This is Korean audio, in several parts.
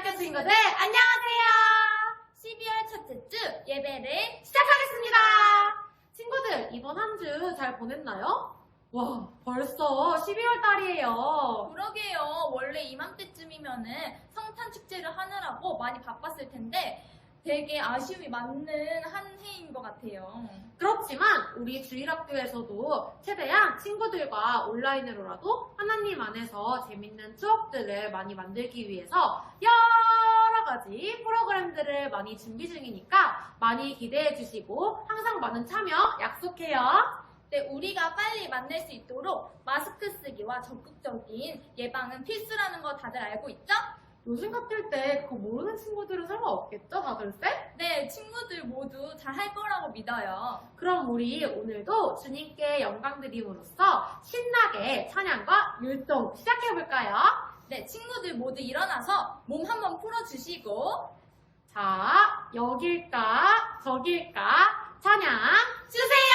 대학교 친구들 안녕하세요. 12월 첫째 주 예배를 시작하겠습니다. 친구들 이번 한 주 잘 보냈나요? 와, 벌써 12월 달이에요. 그러게요. 원래 이맘때쯤이면은 성탄 축제를 하느라고 많이 바빴을 텐데 되게 아쉬움이 많은 한 해인 것 같아요. 그렇지만 우리 주일학교에서도 최대한 친구들과 온라인으로라도 하나님 안에서 재밌는 추억들을 많이 만들기 위해서 여러 가지 프로그램들을 많이 준비 중이니까 많이 기대해 주시고 항상 많은 참여 약속해요. 네, 우리가 빨리 만날 수 있도록 마스크 쓰기와 적극적인 예방은 필수라는 거 다들 알고 있죠? 요즘 같을 때 그거 모르는 친구들은 설마 없겠죠? 다들 쎄? 네, 친구들 모두 잘 할 거라고 믿어요. 그럼 우리 오늘도 주님께 영광 드림으로써 신나게 찬양과 율동 시작해볼까요? 네, 친구들 모두 일어나서 몸 한번 풀어주시고 자, 여길까 저길까 찬양 주세요!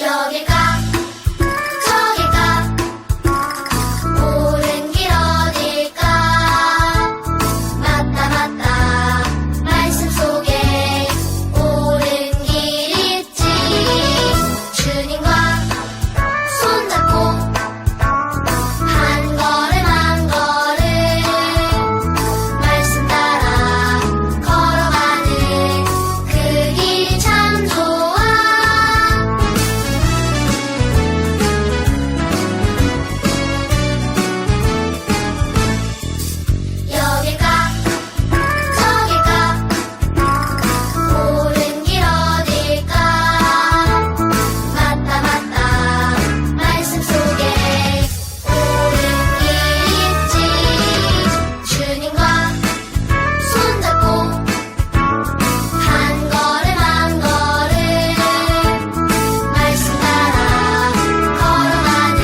여길까 저길까 옳은 길 어딜까 맞다 말씀 속에 옳은 길 있지 주님과 손잡고 한 걸음 말씀 따라 걸어가는 그 길이 참 좋아 여길까 저길까 옳은 길 어딜까 맞다 말씀 속에 옳은 길 있지 주님과 손잡고 한 걸음 말씀 따라 걸어가는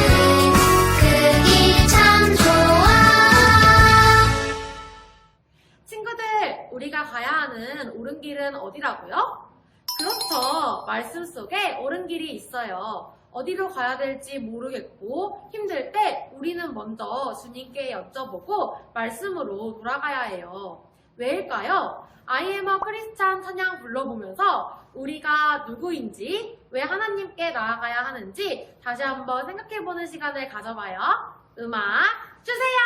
그 길 참 좋아 친구들, 우리가 가야 하는 옳은 길은 어디라고요? 그렇죠. 말씀 속에 옳은 길이 있어요. 어디로 가야 될지 모르겠고 힘들 때 우리는 먼저 주님께 여쭤보고 말씀으로 돌아가야 해요. 왜일까요? I am a Christian 찬양 불러보면서 우리가 누구인지, 왜 하나님께 나아가야 하는지 다시 한번 생각해보는 시간을 가져봐요. 음악 주세요!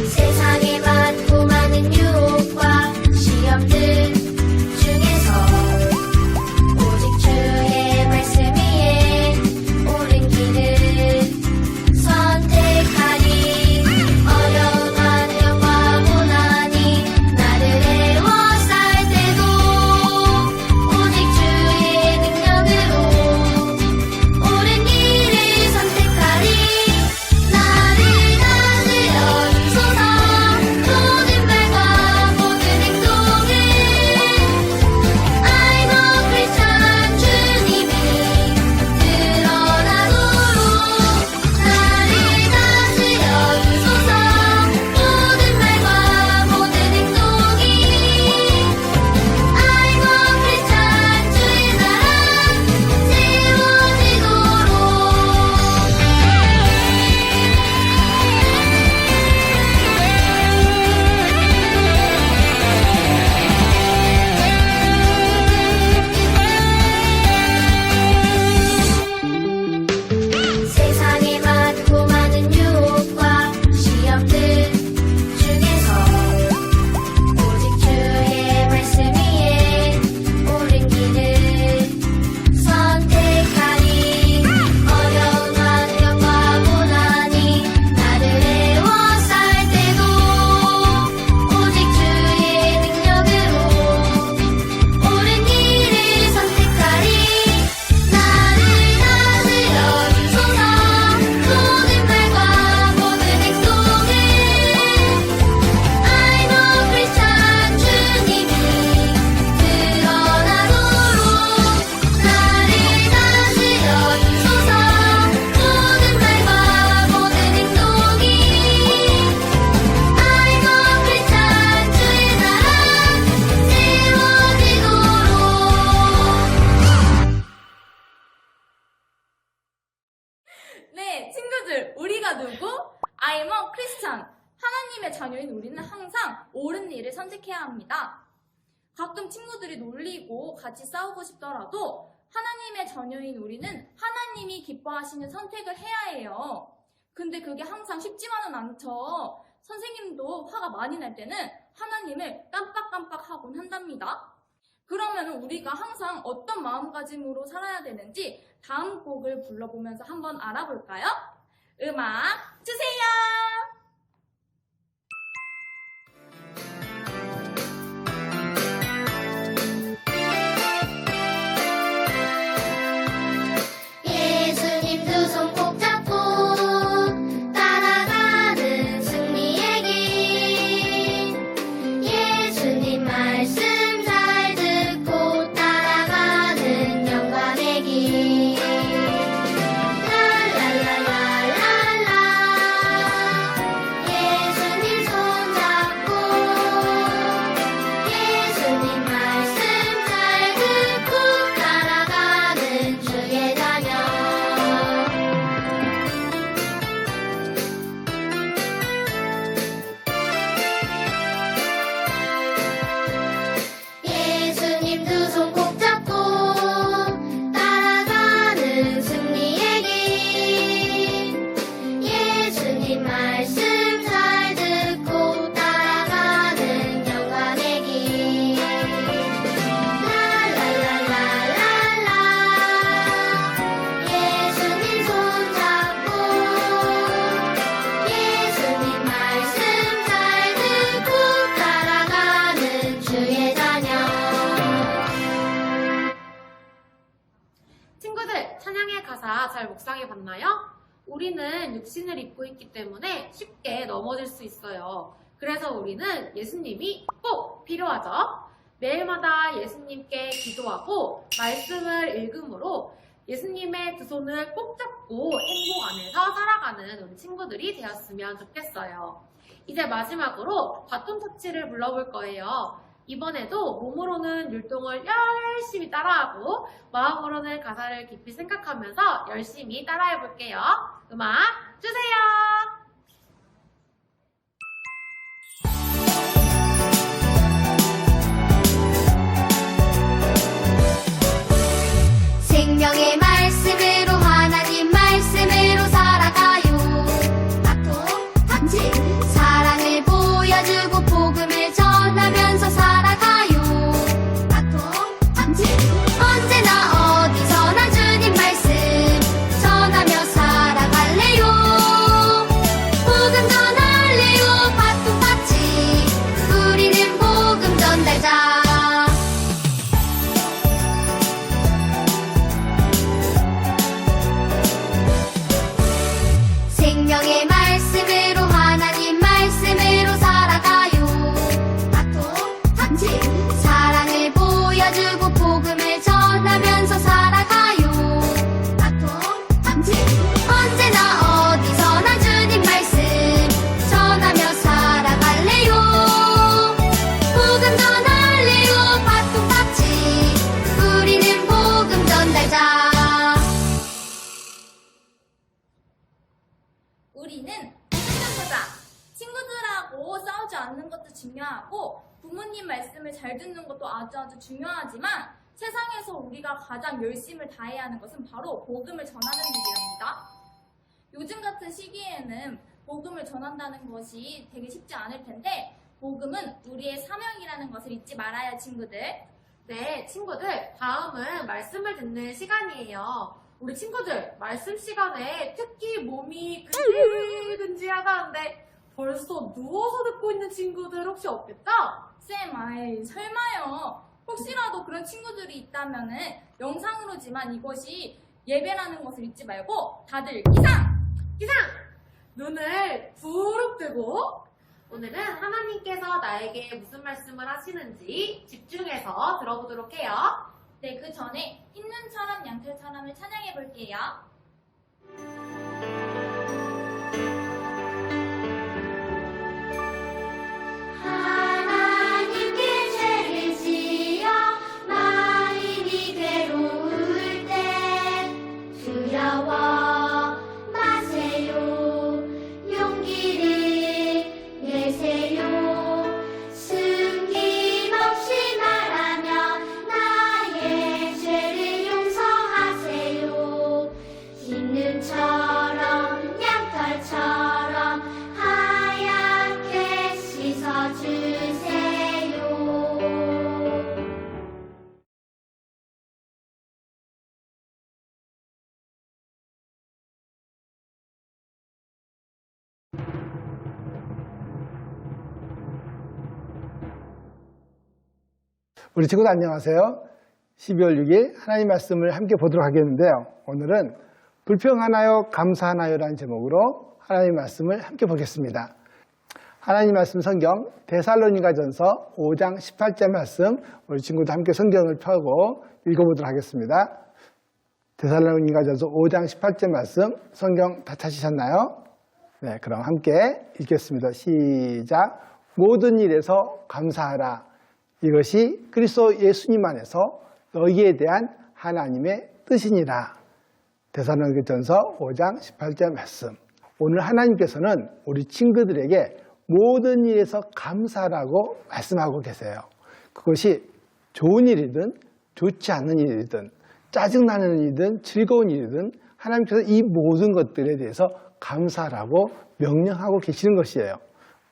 세상에 많고 많은 유혹과 시험들 중에서 오직 주의 말씀 위에 옳은 네, 친구들, 우리가 누구? I'm a Christian. 하나님의 자녀인 우리는 항상 옳은 일을 선택해야 합니다. 가끔 친구들이 놀리고 같이 싸우고 싶더라도 하나님의 자녀인 우리는 하나님이 기뻐하시는 선택을 해야 해요. 근데 그게 항상 쉽지만은 않죠. 선생님도 화가 많이 날 때는 하나님을 깜빡깜빡하곤 한답니다. 그러면 우리가 항상 어떤 마음가짐으로 살아야 되는지 다음 곡을 불러보면서 한번 알아볼까요? 음악 주세요! 예수님 두 손 꼭 잡고 따라가는 승리의 길 예수님 말씀 잘 듣고 따라가는 영광의 길 랄랄랄랄랄라 예수님 손 잡고 예수님 말씀 잘 듣고 따라가는 주의 자녀 예수님 두 손 꼭 잡고 따라가는 승리의 길 예수님 말씀 잘 듣고 따라가는 영광의 길 랄랄랄랄랄라 예수님 손 잡고 예수님 말씀 잘 듣고 따라가는 주의 자녀 친구들, 찬양의 가사 잘 묵상해 봤나요? 우리는 육신을 입고 있기 때문에 쉽게 넘어질 수 있어요. 그래서 우리는 예수님이 꼭 필요하죠. 매일마다 예수님께 기도하고 말씀을 읽음으로 예수님의 두 손을 꼭 잡고 행복 안에서 살아가는 우리 친구들이 되었으면 좋겠어요. 이제 마지막으로 바톤 터치를 불러볼 거예요. 이번에도 몸으로는 율동을 열심히 따라하고 마음으로는 가사를 깊이 생각하면서 열심히 따라해 볼게요. 음악 주세요. 생명의 말씀으로 하나님 말씀으로 살아가요 같이 사랑을 보여주고 복음을 전하면서 살아가요 같이 언제나 어디서나 주님 말씀 전하며 살아갈래요 복음 전할래요 바통같이 우리는 복음 전달자 생명의 말씀으로 하나님 말씀으로 살아가요 같이 사랑을 보여주고 복음을 전하면서 살아가요 같이 언제나 어디서나 주님 말씀 전하며 살아갈래요 복음 전할래요 바통같이 우리는 복음 전달자 우리는 복음전도자. 친구들하고 싸우지 않는 것도 중요하고 부모님 말씀을 잘 듣는 것도 아주 중요하지만 세상에서 우리가 가장 열심을 다해야 하는 것은 바로 복음을 전하는 일이랍니다. 요즘 같은 시기에는 복음을 전한다는 것이 되게 쉽지 않을 텐데 복음은 우리의 사명이라는 것을 잊지 말아요, 친구들. 네, 친구들, 다음은 말씀을 듣는 시간이에요. 우리 친구들, 말씀 시간에 특히 몸이 근질근질하다는데 벌써 누워서 듣고 있는 친구들 혹시 없겠죠? 쌤, 아이, 설마요. 혹시라도 그런 친구들이 있다면은 영상으로지만 이것이 예배라는 것을 잊지 말고 다들 기상! 눈을 부릅 뜨고 오늘은 하나님께서 나에게 무슨 말씀을 하시는지 집중해서 들어보도록 해요. 네, 그 전에 흰눈처럼 양털처럼을 찬양해 볼게요. 하나님께 죄를 지어 마음이 괴로울 때 두려워 우리 친구들 안녕하세요. 12월 6일 하나님 말씀을 함께 보도록 하겠는데요. 오늘은 불평하나요 감사하나요 라는 제목으로 하나님 말씀을 함께 보겠습니다. 하나님 말씀 성경 데살로니가전서 5장 18절 말씀 우리 친구들 함께 성경을 펴고 읽어보도록 하겠습니다. 데살로니가전서 5장 18절 말씀 성경 다 찾으셨나요? 네, 그럼 함께 읽겠습니다. 시작. 모든 일에서 감사하라. 이것이 그리스도 예수님 안에서 너희에 대한 하나님의 뜻이니라. 데살로니가전서 5장 18절 말씀. 오늘 하나님께서는 우리 친구들에게 모든 일에서 감사라고 말씀하고 계세요. 그것이 좋은 일이든 좋지 않은 일이든 짜증나는 일이든 즐거운 일이든 하나님께서 이 모든 것들에 대해서 감사라고 명령하고 계시는 것이에요.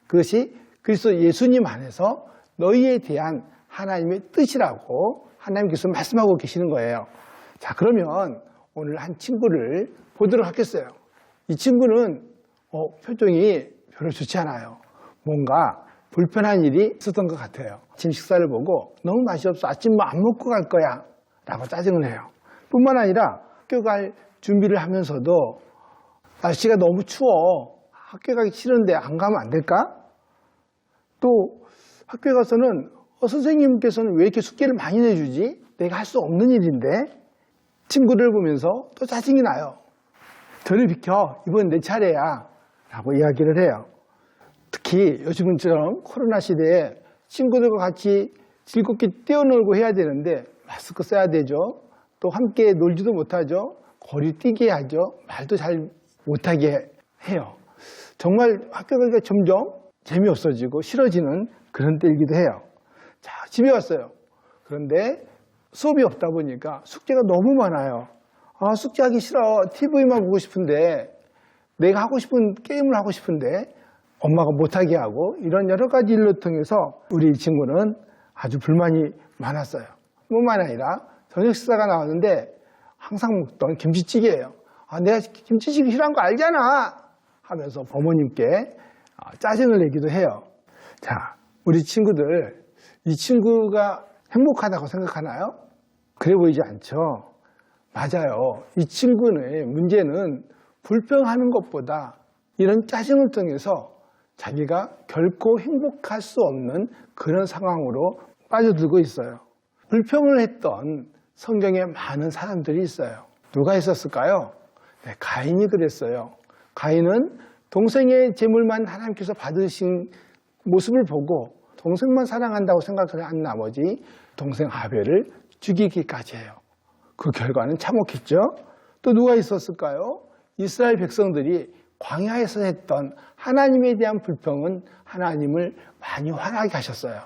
그것이 그리스도 예수님 안에서 너희에 대한 하나님의 뜻이라고 하나님께서 말씀하고 계시는 거예요. 자, 그러면 오늘 한 친구를 보도록 하겠어요. 이 친구는 표정이 별로 좋지 않아요. 뭔가 불편한 일이 있었던 것 같아요. 아침 식사를 보고 너무 맛이 없어. 아침 뭐 안 먹고 갈 거야 라고 짜증을 해요. 뿐만 아니라 학교 갈 준비를 하면서도 날씨가 너무 추워. 학교 가기 싫은데 안 가면 안 될까? 또 학교에 가서는 선생님께서는 왜 이렇게 숙제를 많이 내주지? 내가 할 수 없는 일인데? 친구를 보면서 또 짜증이 나요. 저리 비켜. 이번 내 차례야. 라고 이야기를 해요. 특히 요즘처럼 코로나 시대에 친구들과 같이 즐겁게 뛰어놀고 해야 되는데 마스크 써야 되죠. 또 함께 놀지도 못하죠. 거리 뛰게 하죠. 말도 잘 못하게 해요. 정말 학교 가기가 점점 재미없어지고 싫어지는 그런 때이기도 해요. 자, 집에 왔어요. 그런데 수업이 없다 보니까 숙제가 너무 많아요. 아, 숙제하기 싫어. TV만 보고 싶은데 내가 하고 싶은 게임을 하고 싶은데 엄마가 못하게 하고 이런 여러 가지 일로 통해서 우리 친구는 아주 불만이 많았어요. 뿐만 아니라 저녁 식사가 나왔는데 항상 먹던 김치찌개예요. 아, 내가 김치찌개 싫어하는 거 알잖아 하면서 어머님께 짜증을 내기도 해요. 자, 우리 친구들 이 친구가 행복하다고 생각하나요? 그래 보이지 않죠? 맞아요. 이 친구의 문제는 불평하는 것보다 이런 짜증을 통해서 자기가 결코 행복할 수 없는 그런 상황으로 빠져들고 있어요. 불평을 했던 성경에 많은 사람들이 있어요. 누가 있었을까요? 네, 가인이 그랬어요. 가인은 동생의 재물만 하나님께서 받으신 모습을 보고 동생만 사랑한다고 생각을 한 나머지 동생 아벨을 죽이기까지 해요. 그 결과는 참혹했죠. 또 누가 있었을까요? 이스라엘 백성들이 광야에서 했던 하나님에 대한 불평은 하나님을 많이 화나게 하셨어요.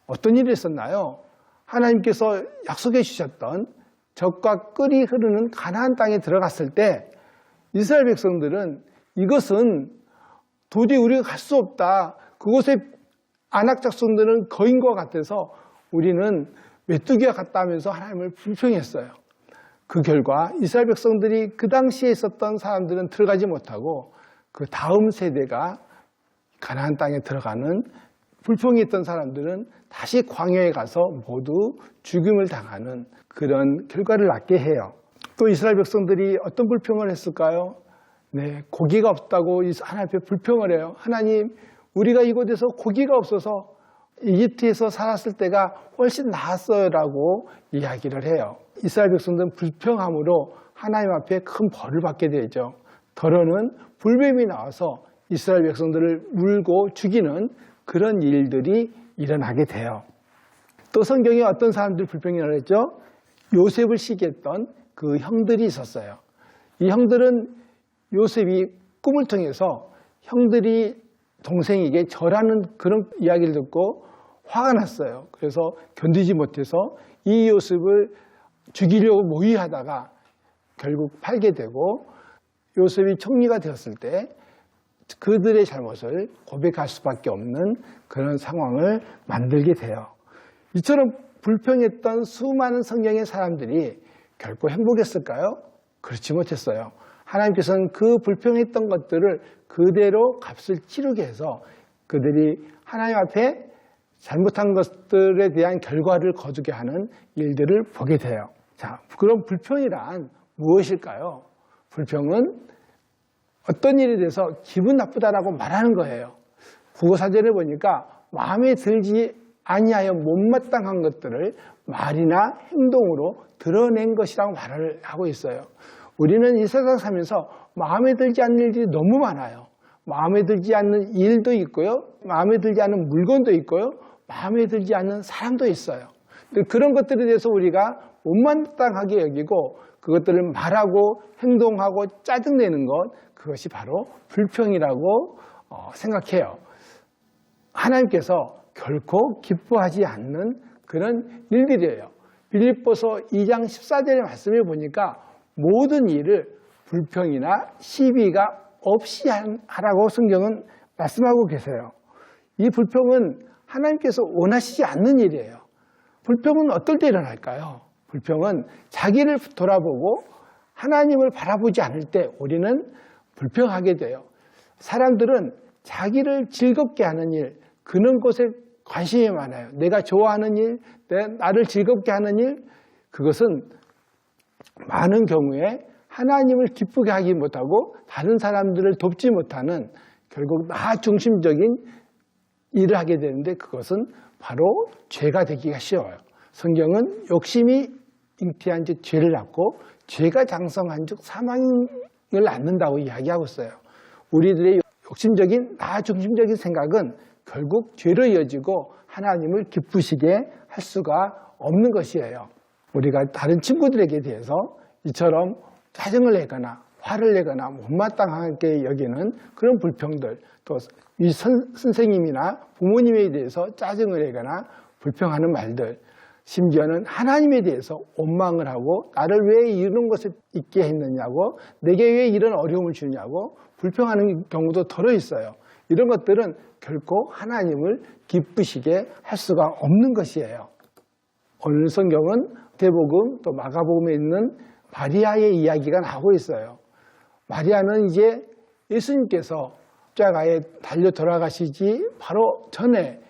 어떤 일이 있었나요? 하나님께서 약속해 주셨던 젖과 꿀이 흐르는 가나안 땅에 들어갔을 때 이스라엘 백성들은 이것은 도저히 우리가 갈 수 없다. 그곳에 아낙 족속들은 거인과 같아서 우리는 메뚜기와 같다 하면서 하나님을 불평했어요. 그 결과 이스라엘 백성들이 그 당시에 있었던 사람들은 들어가지 못하고 그 다음 세대가 가나안 땅에 들어가는 불평이 있던 사람들은 다시 광야에 가서 모두 죽임을 당하는 그런 결과를 낳게 해요. 또 이스라엘 백성들이 어떤 불평을 했을까요? 네, 고기가 없다고 하나님 앞에 불평을 해요. 하나님, 우리가 이곳에서 고기가 없어서 이집트에서 살았을 때가 훨씬 나았어요 라고 이야기를 해요. 이스라엘 백성들은 불평함으로 하나님 앞에 큰 벌을 받게 되죠. 더러는 불뱀이 나와서 이스라엘 백성들을 물고 죽이는 그런 일들이 일어나게 돼요. 또 성경에 어떤 사람들이 불평이라고 했죠? 요셉을 시기했던 그 형들이 있었어요. 이 형들은 요셉이 꿈을 통해서 형들이 동생에게 절하는 그런 이야기를 듣고 화가 났어요. 그래서 견디지 못해서 이 요셉을 죽이려고 모의하다가 결국 팔게 되고 요셉이 총리가 되었을 때 그들의 잘못을 고백할 수밖에 없는 그런 상황을 만들게 돼요. 이처럼 불평했던 수많은 성경의 사람들이 결코 행복했을까요? 그렇지 못했어요. 하나님께서는 그 불평했던 것들을 그대로 값을 치르게 해서 그들이 하나님 앞에 잘못한 것들에 대한 결과를 거두게 하는 일들을 보게 돼요. 자, 그럼 불평이란 무엇일까요? 불평은 어떤 일에 대해서 기분 나쁘다라고 말하는 거예요. 국어사전에 보니까 마음에 들지 아니하여 못마땅한 것들을 말이나 행동으로 드러낸 것이라고 말을 하고 있어요. 우리는 이 세상 살면서 마음에 들지 않는 일들이 너무 많아요. 마음에 들지 않는 일도 있고요. 마음에 들지 않는 물건도 있고요. 마음에 들지 않는 사람도 있어요. 그런 것들에 대해서 우리가 못마땅하게 여기고 그것들을 말하고 행동하고 짜증내는 것, 그것이 바로 불평이라고 생각해요. 하나님께서 결코 기뻐하지 않는 그런 일들이에요. 빌립보서 2장 14절의 말씀을 보니까 모든 일을 불평이나 시비가 없이 하라고 성경은 말씀하고 계세요. 이 불평은 하나님께서 원하시지 않는 일이에요. 불평은 어떨 때 일어날까요? 불평은 자기를 돌아보고 하나님을 바라보지 않을 때 우리는 불평하게 돼요. 사람들은 자기를 즐겁게 하는 일, 그런 것에 관심이 많아요. 내가 좋아하는 일, 나를 즐겁게 하는 일, 그것은 많은 경우에 하나님을 기쁘게 하지 못하고 다른 사람들을 돕지 못하는 결국 나 중심적인 일을 하게 되는데 그것은 바로 죄가 되기가 쉬워요. 성경은 욕심이 잉태한 즉 죄를 낳고 죄가 장성한 즉 사망을 낳는다고 이야기하고 있어요. 우리들의 욕심적인 나 중심적인 생각은 결국 죄로 이어지고 하나님을 기쁘시게 할 수가 없는 것이에요. 우리가 다른 친구들에게 대해서 이처럼 짜증을 내거나 화를 내거나 못마땅하게 여기는 그런 불평들, 또 이 선생님이나 부모님에 대해서 짜증을 내거나 불평하는 말들, 심지어는 하나님에 대해서 원망을 하고 나를 왜 이런 것을 있게 했느냐고, 내게 왜 이런 어려움을 주냐고 불평하는 경우도 덜어 있어요. 이런 것들은 결코 하나님을 기쁘시게 할 수가 없는 것이에요. 오늘 성경은 마태복음 또 마가복음에 있는 마리아의 이야기가 나오고 있어요. 마리아는 이제 예수님께서 십자가에 달려 돌아가시지 바로 전에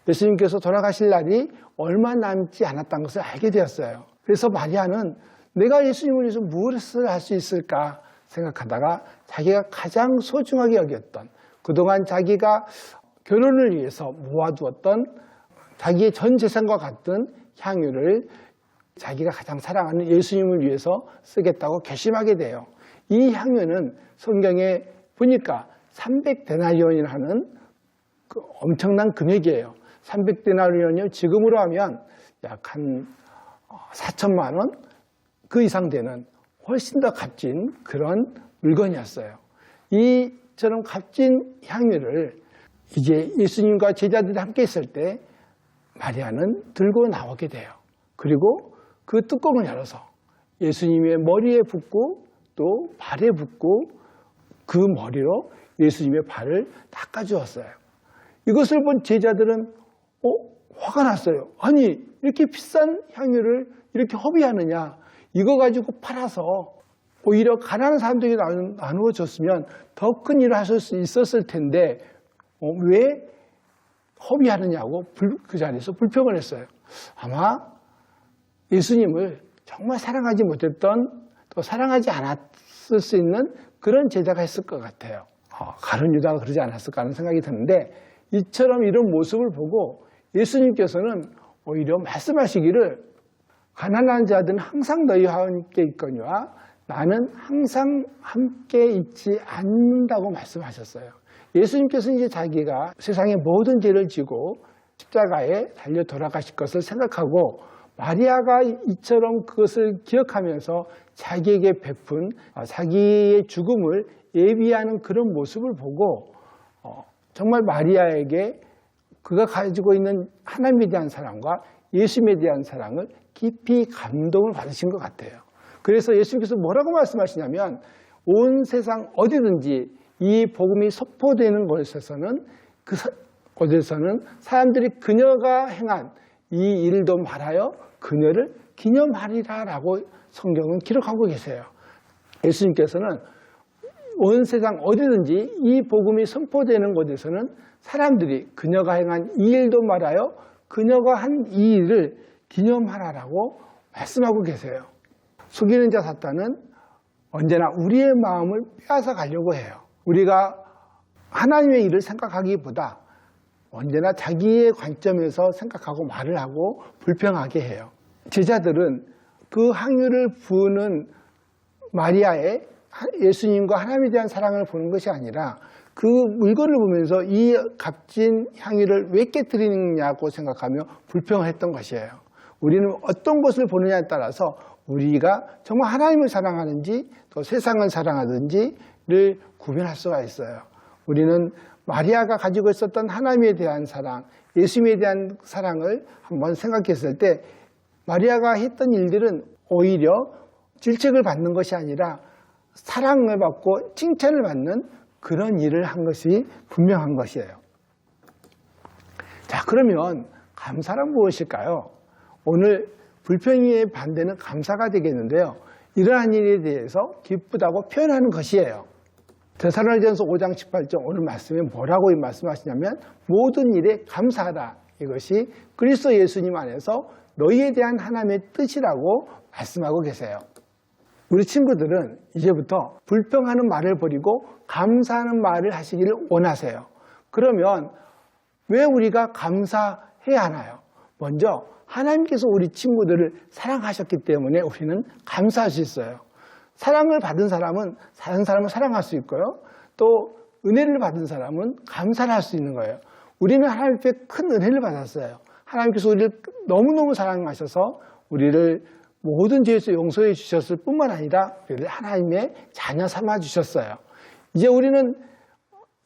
예수님께서 돌아가실 날이 얼마 남지 않았다는 것을 알게 되었어요. 그래서 마리아는 내가 예수님을 위해서 무엇을 할 수 있을까 생각하다가 자기가 가장 소중하게 여겼던, 그동안 자기가 결혼을 위해서 모아두었던 자기의 전 재산과 같은 향유를 자기가 가장 사랑하는 예수님을 위해서 쓰겠다고 결심하게 돼요. 이 향유는 성경에 보니까 300데나리온이라는 그 엄청난 금액이에요. 300데나리온이 지금으로 하면 약 한 4천만 원 그 이상 되는 훨씬 더 값진 그런 물건이었어요. 이처럼 값진 향유를 이제 예수님과 제자들이 함께 있을 때 마리아는 들고 나오게 돼요. 그리고 그 뚜껑을 열어서 예수님의 머리에 붓고 또 발에 붓고 그 머리로 예수님의 발을 닦아주었어요. 이것을 본 제자들은 화가 났어요. 아니 이렇게 비싼 향유를 이렇게 허비하느냐, 이거 가지고 팔아서 오히려 가난한 사람들에게 나누어 줬으면 더 큰 일을 하실 수 있었을 텐데 왜 허비하느냐고 그 자리에서 불평을 했어요. 아마 예수님을 정말 사랑하지 못했던, 또 사랑하지 않았을 수 있는 그런 제자가 했을 것 같아요. 가룟 유다가 그러지 않았을까 하는 생각이 드는데, 이처럼 이런 모습을 보고 예수님께서는 오히려 말씀하시기를 가난한 자들은 항상 너희와 함께 있거니와 나는 항상 함께 있지 않는다고 말씀하셨어요. 예수님께서는 이제 자기가 세상의 모든 죄를 지고 십자가에 달려 돌아가실 것을 생각하고 마리아가 이처럼 그것을 기억하면서 자기에게 베푼 자기의 죽음을 예비하는 그런 모습을 보고 정말 마리아에게 그가 가지고 있는 하나님에 대한 사랑과 예수님에 대한 사랑을 깊이 감동을 받으신 것 같아요. 그래서 예수님께서 뭐라고 말씀하시냐면 온 세상 어디든지 이 복음이 선포되는 곳에서는 곳에서는 사람들이 그녀가 행한 이 일도 말하여 그녀를 기념하리라라고 성경은 기록하고 계세요. 예수님께서는 온 세상 어디든지 이 복음이 선포되는 곳에서는 사람들이 그녀가 행한 이 일도 말하여 그녀가 한 이 일을 기념하라라고 말씀하고 계세요. 속이는 자 사탄은 언제나 우리의 마음을 빼앗아 가려고 해요. 우리가 하나님의 일을 생각하기보다 언제나 자기의 관점에서 생각하고 말을 하고 불평하게 해요. 제자들은 그 향유를 부으는 마리아의 예수님과 하나님에 대한 사랑을 보는 것이 아니라 그 물건을 보면서 이 값진 향유를 왜 깨뜨리느냐고 생각하며 불평을 했던 것이에요. 우리는 어떤 것을 보느냐에 따라서 우리가 정말 하나님을 사랑하는지 또 세상을 사랑하는지를 구별할 수가 있어요. 우리는 마리아가 가지고 있었던 하나님에 대한 사랑, 예수님에 대한 사랑을 한번 생각했을 때 마리아가 했던 일들은 오히려 질책을 받는 것이 아니라 사랑을 받고 칭찬을 받는 그런 일을 한 것이 분명한 것이에요. 자, 그러면 감사란 무엇일까요? 오늘 불평의 반대는 감사가 되겠는데요. 이러한 일에 대해서 기쁘다고 표현하는 것이에요. 데살로니가전서 5장 18절 오늘 말씀에 뭐라고 말씀하시냐면 모든 일에 감사하라. 이것이 그리스도 예수님 안에서 너희에 대한 하나님의 뜻이라고 말씀하고 계세요. 우리 친구들은 이제부터 불평하는 말을 버리고 감사하는 말을 하시기를 원하세요. 그러면 왜 우리가 감사해야 하나요? 먼저 하나님께서 우리 친구들을 사랑하셨기 때문에 우리는 감사할 수 있어요. 사랑을 받은 사람은 다른 사람을 사랑할 수 있고요. 또 은혜를 받은 사람은 감사를 할 수 있는 거예요. 우리는 하나님께 큰 은혜를 받았어요. 하나님께서 우리를 너무너무 사랑하셔서 우리를 모든 죄에서 용서해 주셨을 뿐만 아니라 우리를 하나님의 자녀 삼아 주셨어요. 이제 우리는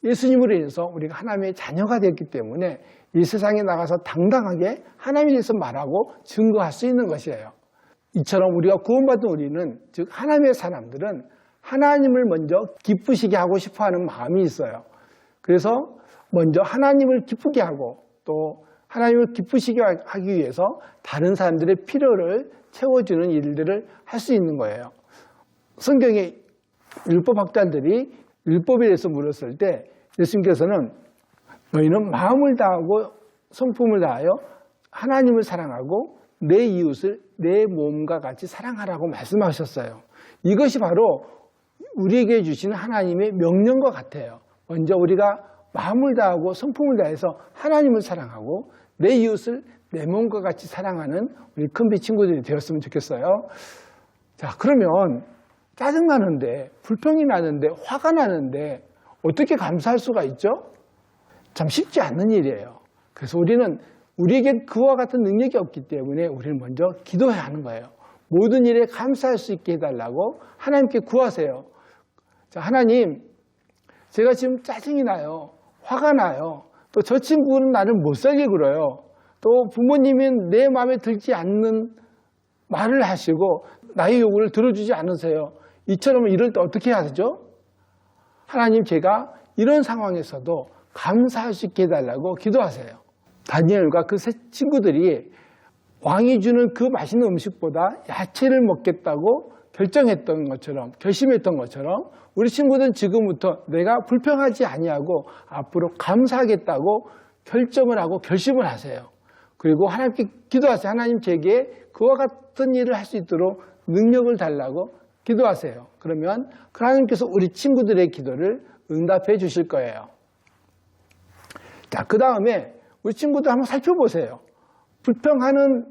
예수님으로 인해서 우리가 하나님의 자녀가 되었기 때문에 이 세상에 나가서 당당하게 하나님에 대해서 말하고 증거할 수 있는 것이에요. 이처럼 우리가 구원받은 우리는, 즉 하나님의 사람들은 하나님을 먼저 기쁘시게 하고 싶어하는 마음이 있어요. 그래서 먼저 하나님을 기쁘게 하고 또 하나님을 기쁘시게 하기 위해서 다른 사람들의 필요를 채워주는 일들을 할 수 있는 거예요. 성경의 율법학자들이 율법에 대해서 물었을 때 예수님께서는 너희는 마음을 다하고 성품을 다하여 하나님을 사랑하고 내 이웃을 내 몸과 같이 사랑하라고 말씀하셨어요. 이것이 바로 우리에게 주신 하나님의 명령과 같아요. 먼저 우리가 마음을 다하고 성품을 다해서 하나님을 사랑하고 내 이웃을 내 몸과 같이 사랑하는 우리 큰비 친구들이 되었으면 좋겠어요. 자, 그러면 짜증나는데, 불평이 나는데, 화가 나는데 어떻게 감사할 수가 있죠? 참 쉽지 않는 일이에요. 그래서 우리에게 그와 같은 능력이 없기 때문에 우리는 먼저 기도해야 하는 거예요. 모든 일에 감사할 수 있게 해달라고 하나님께 구하세요. 자, 하나님, 제가 지금 짜증이 나요. 화가 나요. 또 저 친구는 나를 못 살게 굴어요. 또 부모님은 내 마음에 들지 않는 말을 하시고 나의 요구를 들어주지 않으세요. 이처럼 이럴 때 어떻게 해야 되죠? 하나님, 제가 이런 상황에서도 감사할 수 있게 해달라고 기도하세요. 다니엘과 그 세 친구들이 왕이 주는 그 맛있는 음식보다 야채를 먹겠다고 결정했던 것처럼, 결심했던 것처럼 우리 친구들은 지금부터 내가 불평하지 아니하고 앞으로 감사하겠다고 결정을 하고 결심을 하세요. 그리고 하나님께 기도하세요. 하나님, 제게 그와 같은 일을 할 수 있도록 능력을 달라고 기도하세요. 그러면 하나님께서 우리 친구들의 기도를 응답해 주실 거예요. 자, 그 다음에 우리 친구들 한번 살펴보세요. 불평하는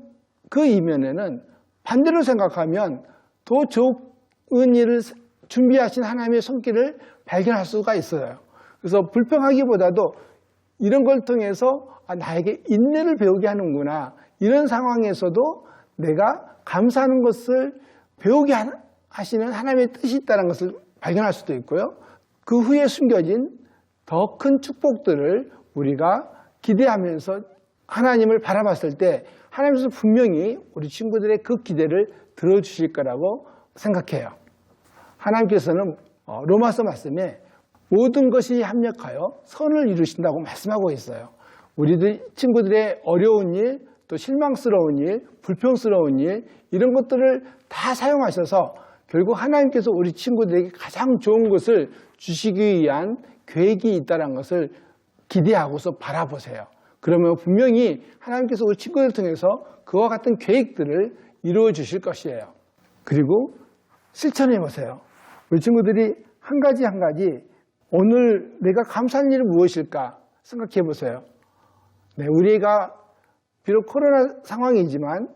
그 이면에는 반대로 생각하면 더 좋은 일을 준비하신 하나님의 손길을 발견할 수가 있어요. 그래서 불평하기보다도 이런 걸 통해서 나에게 인내를 배우게 하는구나. 이런 상황에서도 내가 감사하는 것을 배우게 하시는 하나님의 뜻이 있다는 것을 발견할 수도 있고요. 그 후에 숨겨진 더 큰 축복들을 우리가 기대하면서 하나님을 바라봤을 때 하나님께서 분명히 우리 친구들의 그 기대를 들어주실 거라고 생각해요. 하나님께서는 로마서 말씀에 모든 것이 합력하여 선을 이루신다고 말씀하고 있어요. 우리들 친구들의 어려운 일, 또 실망스러운 일, 불평스러운 일, 이런 것들을 다 사용하셔서 결국 하나님께서 우리 친구들에게 가장 좋은 것을 주시기 위한 계획이 있다는 것을 기대하고서 바라보세요. 그러면 분명히 하나님께서 우리 친구들을 통해서 그와 같은 계획들을 이루어 주실 것이에요. 그리고 실천해 보세요. 우리 친구들이 한 가지 한 가지 오늘 내가 감사한 일은 무엇일까 생각해 보세요. 네, 우리가 비록 코로나 상황이지만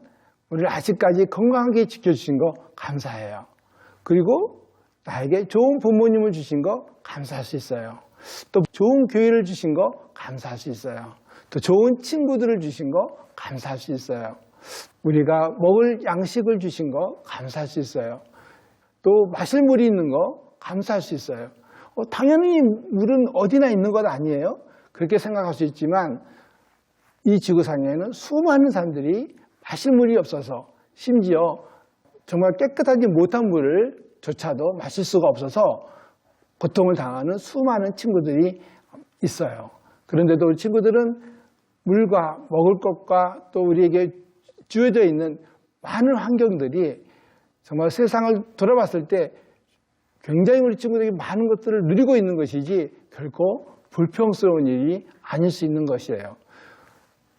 우리를 아직까지 건강하게 지켜주신 거 감사해요. 그리고 나에게 좋은 부모님을 주신 거 감사할 수 있어요. 또 좋은 교회를 주신 거 감사할 수 있어요. 또 좋은 친구들을 주신 거 감사할 수 있어요. 우리가 먹을 양식을 주신 거 감사할 수 있어요. 또 마실 물이 있는 거 감사할 수 있어요. 당연히 물은 어디나 있는 것 아니에요? 그렇게 생각할 수 있지만 이 지구상에는 수많은 사람들이 마실 물이 없어서 심지어 정말 깨끗하지 못한 물을 조차도 마실 수가 없어서 고통을 당하는 수많은 친구들이 있어요. 그런데도 우리 친구들은 물과 먹을 것과 또 우리에게 주어져 있는 많은 환경들이 정말 세상을 돌아봤을 때 굉장히 우리 친구들에게 많은 것들을 누리고 있는 것이지 결코 불평스러운 일이 아닐 수 있는 것이에요.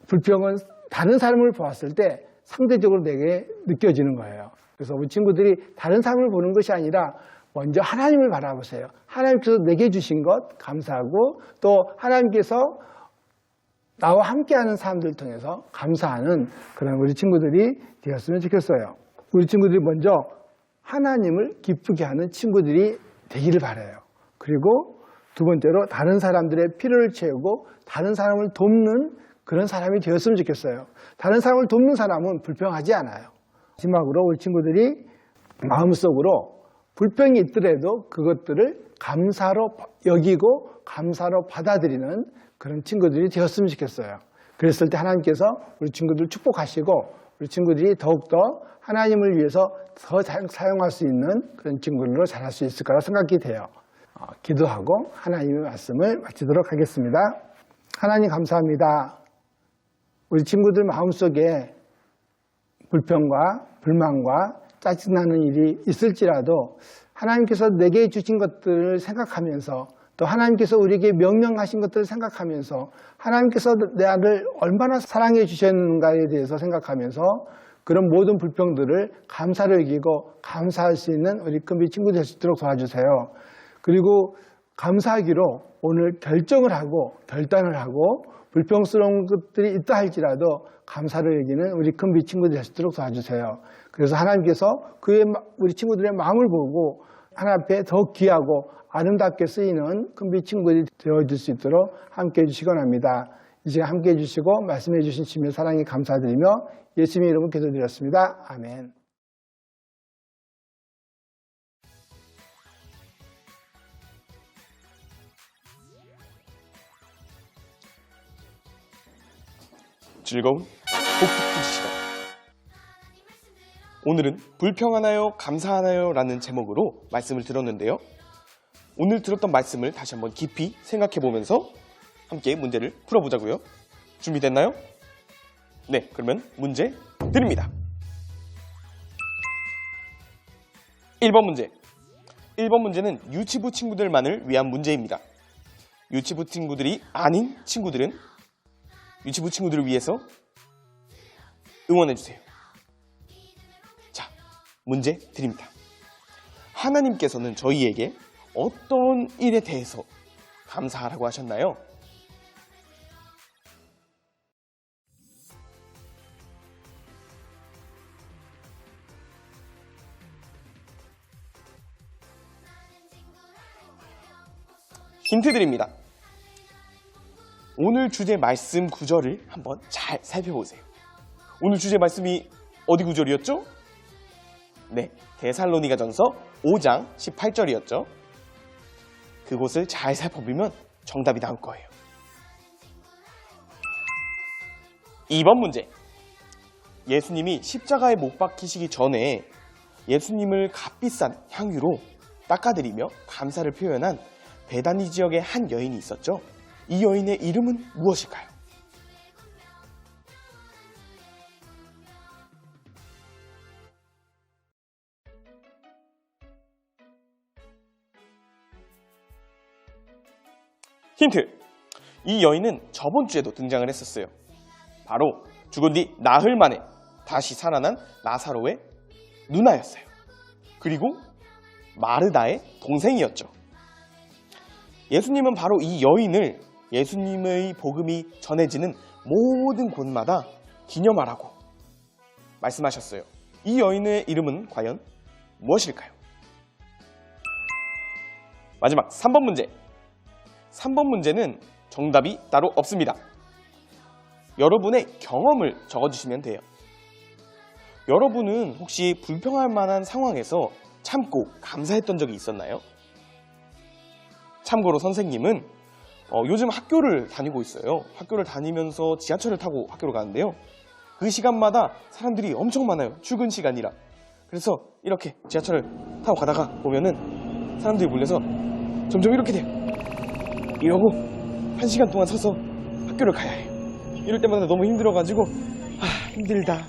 불평은 다른 사람을 보았을 때 상대적으로 내게 느껴지는 거예요. 그래서 우리 친구들이 다른 사람을 보는 것이 아니라 먼저 하나님을 바라보세요. 하나님께서 내게 주신 것 감사하고 또 하나님께서 나와 함께하는 사람들을 통해서 감사하는 그런 우리 친구들이 되었으면 좋겠어요. 우리 친구들이 먼저 하나님을 기쁘게 하는 친구들이 되기를 바라요. 그리고 두 번째로 다른 사람들의 필요를 채우고 다른 사람을 돕는 그런 사람이 되었으면 좋겠어요. 다른 사람을 돕는 사람은 불평하지 않아요. 마지막으로 우리 친구들이 마음속으로 불평이 있더라도 그것들을 감사로 여기고 감사로 받아들이는 그런 친구들이 되었으면 좋겠어요. 그랬을 때 하나님께서 우리 친구들을 축복하시고 우리 친구들이 더욱더 하나님을 위해서 더 사용할 수 있는 그런 친구들로 자랄 수 있을 거라 생각이 돼요. 기도하고 하나님의 말씀을 마치도록 하겠습니다. 하나님 감사합니다. 우리 친구들 마음속에 불평과 불만과 짜증나는 일이 있을지라도 하나님께서 내게 주신 것들을 생각하면서 또 하나님께서 우리에게 명령하신 것들을 생각하면서 하나님께서 나를 얼마나 사랑해 주셨는가에 대해서 생각하면서 그런 모든 불평들을 감사를 여기고 감사할 수 있는 우리 큰비 친구들 될 수 있도록 도와주세요. 그리고 감사하기로 오늘 결정을 하고 결단을 하고 불평스러운 것들이 있다 할지라도 감사를 여기는 우리 큰비 친구들 될 수 있도록 도와주세요. 그래서 하나님께서 우리 친구들의 마음을 보고 하나님 앞에 더 귀하고 아름답게 쓰이는 큰비 친구들이 되어줄 수 있도록 함께해 주시기 원합니다. 이 시간 함께해 주시고 말씀해 주신 주님의 사랑에 감사드리며 예수님의 이름으로 기도드렸습니다. 아멘. 즐거운 복습 시간. 오늘은 불평하나요? 감사하나요? 라는 제목으로 말씀을 들었는데요. 오늘 들었던 말씀을 다시 한번 깊이 생각해 보면서 함께 문제를 풀어보자고요. 준비됐나요? 네, 그러면 문제 드립니다. 1번 문제. 1번 문제는 유치부 친구들만을 위한 문제입니다. 유치부 친구들이 아닌 친구들은 유치부 친구들을 위해서 응원해주세요. 자, 문제 드립니다. 하나님께서는 저희에게 어떤 일에 대해서 감사하라고 하셨나요? 힌트 드립니다. 오늘 주제 말씀 구절을 한번 잘 살펴보세요. 오늘 주제 말씀이 어디 구절이었죠? 네, 데살로니가전서 5장 18절이었죠. 그곳을 잘 살펴보면 정답이 나올 거예요. 2번 문제. 예수님이 십자가에 못 박히시기 전에 예수님을 값비싼 향유로 닦아드리며 감사를 표현한 베다니 지역의 한 여인이 있었죠. 이 여인의 이름은 무엇일까요? 힌트. 이 여인은 저번 주에도 등장을 했었어요. 바로 죽은 뒤 나흘 만에 다시 살아난 라사로의 누나였어요. 그리고 마르다의 동생이었죠. 예수님은 바로 이 여인을 예수님의 복음이 전해지는 모든 곳마다 기념하라고 말씀하셨어요. 이 여인의 이름은 과연 무엇일까요? 마지막 3번 문제. 3번 문제는 정답이 따로 없습니다. 여러분의 경험을 적어주시면 돼요. 여러분은 혹시 불평할 만한 상황에서 참고 감사했던 적이 있었나요? 참고로 선생님은 요즘 학교를 다니고 있어요. 학교를 다니면서 지하철을 타고 학교를 가는데요. 그 시간마다 사람들이 엄청 많아요. 출근 시간이라. 그래서 이렇게 지하철을 타고 가다가 보면은 사람들이 몰려서 점점 이렇게 돼요. 이러고 1시간 동안 서서 학교를 가야 해요. 이럴 때마다 너무 힘들어가지고 힘들다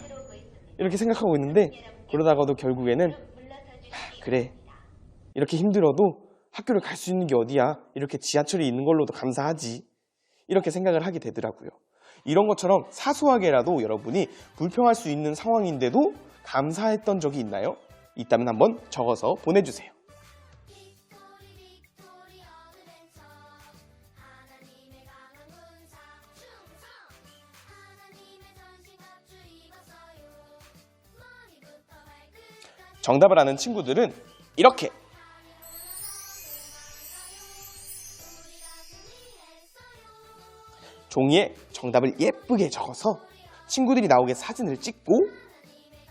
이렇게 생각하고 있는데, 그러다가도 결국에는 그래, 이렇게 힘들어도 학교를 갈 수 있는 게 어디야, 이렇게 지하철이 있는 걸로도 감사하지, 이렇게 생각을 하게 되더라고요. 이런 것처럼 사소하게라도 여러분이 불평할 수 있는 상황인데도 감사했던 적이 있나요? 있다면 한번 적어서 보내주세요. 정답을 아는 친구들은 이렇게 종이에 정답을 예쁘게 적어서 친구들이 나오게 사진을 찍고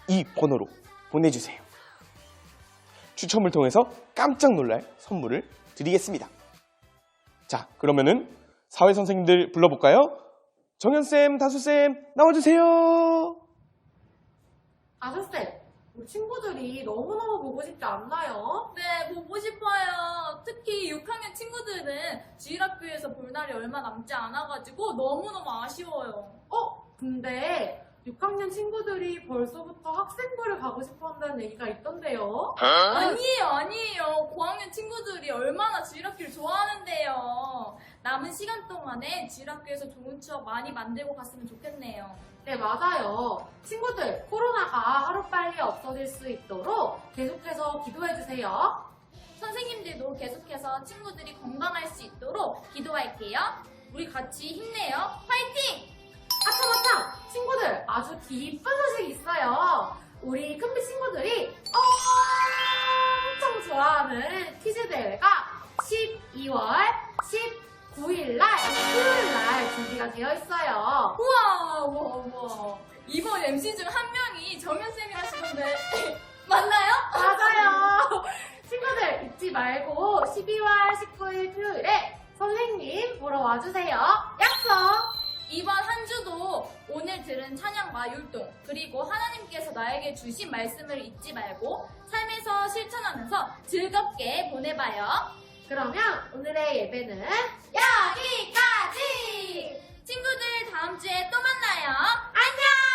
이 번호로 보내주세요. 추첨을 통해서 깜짝 놀랄 선물을 드리겠습니다. 자, 그러면은 사회 선생님들 불러볼까요? 정연쌤, 다수쌤 나와주세요. 아서쌤, 우리 친구들이 너무너무 보고 싶지 않나요? 네, 보고 싶어요. 특히 6학년 친구들은 주일학교에서 볼 날이 얼마 남지 않아가지고 너무너무 아쉬워요. 근데 6학년 친구들이 벌써부터 학생부를 가고 싶어 한다는 얘기가 있던데요? 아니에요. 9학년 친구들이 얼마나 주일학교를 좋아하는데요. 남은 시간 동안에 주일학교에서 좋은 추억 많이 만들고 갔으면 좋겠네요. 네, 맞아요. 친구들, 코로나가 하루빨리 없어질 수 있도록 계속해서 기도해주세요. 선생님들도 계속해서 친구들이 건강할 수 있도록 기도할게요. 우리 같이 힘내요. 화이팅! 아참! 친구들, 아주 기쁜 소식이 있어요. 우리 큰비 친구들이 엄청 좋아하는 퀴즈 대회가 12월 19일날 수요일날 준비가 되어 있어요. 우와. 이번 MC 중 한 명이 정연쌤이라시던데 맞나요? 맞아요. 친구들 잊지 말고 12월 19일 토요일에 선생님 보러 와주세요. 약속! 이번 한 주도 오늘 들은 찬양과 율동, 그리고 하나님께서 나에게 주신 말씀을 잊지 말고 삶에서 실천하면서 즐겁게 보내봐요. 그러면 오늘의 예배는 여기까지! 친구들 다음 주에 또 만나요. 안녕!